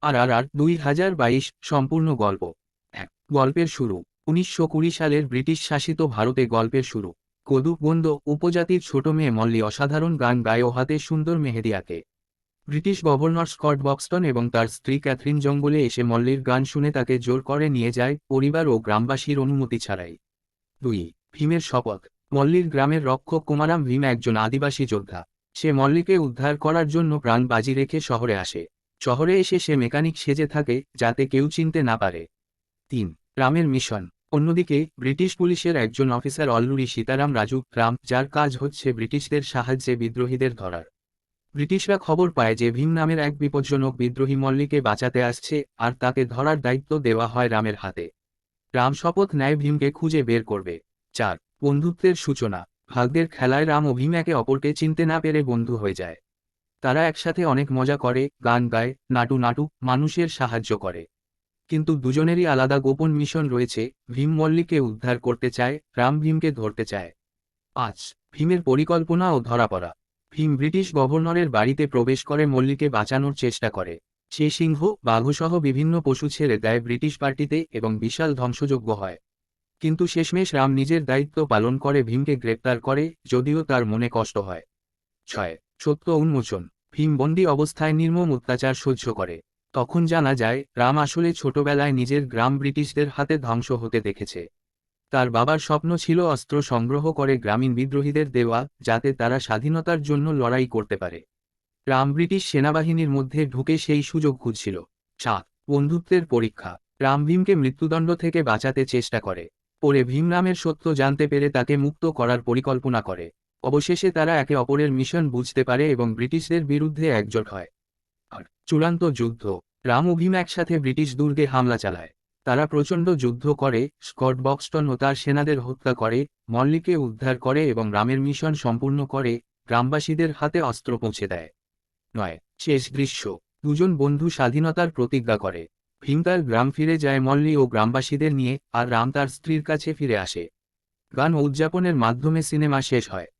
RRR 2022 সম্পূর্ণ গল্প। ১ গল্পের শুরু ১৯২০ সালের ব্রিটিশ শাসিত ভারতে গল্পের শুরু। কদুগন্দ উপজাতির ছোট মেয়ে মল্লি অসাধারণ গান গায় ও হাতে সুন্দর মেহেদি আঁকে। ব্রিটিশ গভর্নর স্কট বক্সটন এবং তার স্ত্রী ক্যাথরিন জঙ্গলে এসে মল্লির গান শুনে তাকে জোর করে নিয়ে যায় পরিবার ও গ্রামবাসীর অনুমতি ছাড়াই। ২ ভীমের শপথ। মল্লির গ্রামের রক্ষক কুমারাম ভীম একজন আদিবাসী যোদ্ধা। সে মল্লিকে উদ্ধার করার জন্য প্রাণ বাজি রেখে শহরে আসে। শহরে এসে সে মেকানিক সেজে থাকে যাতে কেউ চিনতে না পারে। ৩ রামের মিশন। অন্যদিকে ব্রিটিশ পুলিশের একজন অফিসার অল্লুরি সীতারাম রাজু রাম, যার কাজ হচ্ছে ব্রিটিশদের সাহায্যে বিদ্রোহীদের ধরার। ব্রিটিশরা খবর পায় যে ভীম নামের এক বিপজ্জনক বিদ্রোহী মল্লিকে বাঁচাতে আসছে, আর তাকে ধরার দায়িত্ব দেওয়া হয় রামের হাতে। রাম শপথ নেয় ভীমকে খুঁজে বের করবে। ৪ বন্ধুত্বের সূচনা। ভাগ্যের খেলায় রাম ও ভীম একে অপরকে চিনতে না পেরে বন্ধু হয়ে যায়। তারা একসাথে অনেক মজা করে, গান গায়, নাটু নাটু, মানুষের সাহায্য করে। কিন্তু দুজনেরই আলাদা গোপন মিশন রয়েছে। ভীম মল্লিকে উদ্ধার করতে চায়, রাম ভীমকে ধরতে চায়। ৫ ভীমের পরিকল্পনা ও ধরাপড়া। ভীম ব্রিটিশ গভর্নরের বাড়িতে প্রবেশ করে মল্লিকে বাঁচানোর চেষ্টা করে। সে সিংহ বাঘসহ বিভিন্ন পশু ছেড়ে দেয় ব্রিটিশ পার্টিতে এবং বিশাল ধ্বংসযজ্ঞ হয়। কিন্তু শেষমেশ রাম নিজের দায়িত্ব পালন করে ভীমকে গ্রেপ্তার করে, যদিও তার মনে কষ্ট হয়। ৬ সত্য উন্মোচন। ভীম বন্দী অবস্থায় নির্মম অত্যাচার সহ্য করে। তখন জানা যায় রাম আসলে ছোটবেলায় নিজের গ্রাম ব্রিটিশদের হাতে ধ্বংস হতে দেখেছে। তার বাবার স্বপ্ন ছিল অস্ত্র সংগ্রহ করে গ্রামীণ বিদ্রোহীদের দেওয়া, যাতে তারা স্বাধীনতার জন্য লড়াই করতে পারে। রাম ব্রিটিশ সেনাবাহিনীর মধ্যে ঢুকে সেই সুযোগ খুঁজছিল। ৭ বন্ধুত্বের পরীক্ষা। রাম ভীমকে মৃত্যুদণ্ড থেকে বাঁচাতে চেষ্টা করে। পরে ভীম রামের সত্য জানতে পেরে তাকে মুক্ত করার পরিকল্পনা করে। অবশেষে তারা একে অপরের মিশন বুঝতে পারে এবং ব্রিটিশদের বিরুদ্ধে একজোট হয়। আর চূড়ান্ত যুদ্ধ। রাম ও ভীম একসাথে ব্রিটিশ দুর্গে হামলা চালায়। তারা প্রচণ্ড যুদ্ধ করে, স্কট বক্সটন ও তার সেনাদের হত্যা করে, মল্লিকে উদ্ধার করে এবং রামের মিশন সম্পূর্ণ করে, গ্রামবাসীদের হাতে অস্ত্র পৌঁছে দেয়। ৯ শেষ দৃশ্য। দুজন বন্ধু স্বাধীনতার প্রতিজ্ঞা করে। ভীম তার গ্রাম ফিরে যায় মল্লি ও গ্রামবাসীদের নিয়ে, আর রাম তার স্ত্রীর কাছে ফিরে আসে। গান ও উদযাপনের মাধ্যমে সিনেমা শেষ হয়।